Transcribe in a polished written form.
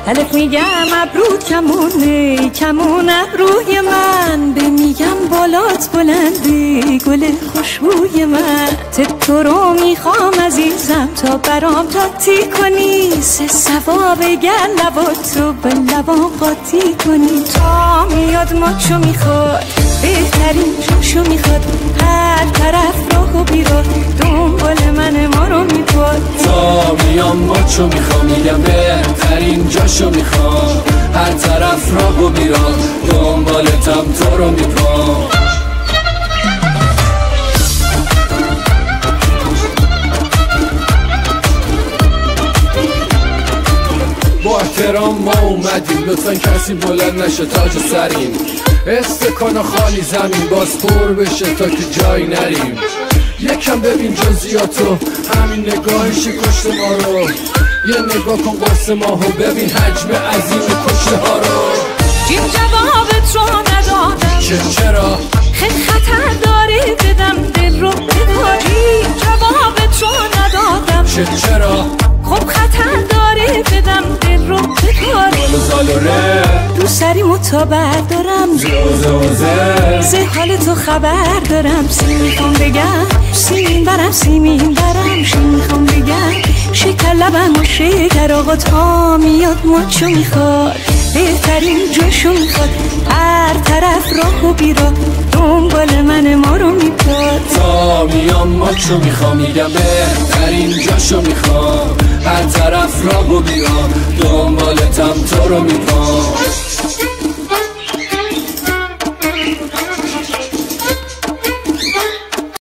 الف میگم ابرو کمونه کمون ابروی من، به میگم بالات بلنده گل خوشبوی من. تو رو میخوام عزیزم تا برام تاتی کنی، سه ثواب گر لباتو به لبام قاطی کنی. تا میاد ماچو میخواد بهترین جاشو میخواد، هر طرف راه و بیراه دنبال من ما رو میپاد. تا میام ماچو میخوام میگم بهترین جاشو میخوام، هر طرف راه و بیراه دنبالتم تو رو میپام. با احترام ما اومدیم، لطفا کسی بلند نشه تاج سریم. استکانا خالی زمین باز پر بشه تا که جایی نریم. یکم ببین جزئیاتو، همین نگاهش کشت ما رو. یه نگاه کن قرص ماهو، ببین حجم عظیم کشته ها رو. جیم جوابت رو ندادم چرا؟ خیلی خطر داری بدم دل رو بداری. جوابت رو ندادم چرا؟ خب خطر داری بدم دل رو بداری. زالوره دوست داری تا بردارم زوزه زه حال تو خبر دارم. سی میخوام بگم سیمین برم سیمین برم، شی میخوام بگم شکر لبم و شکر. آقا تا میاد ماچو میخواد بهترین جاشو میخواد، هر طرف راه و بیراه دنبال من ما رو میپاد. تا میام ماچو میخوام میگم بهترین جاشو میخوام، هر طرف راه و بیراه دنبالتم تو رو میپام.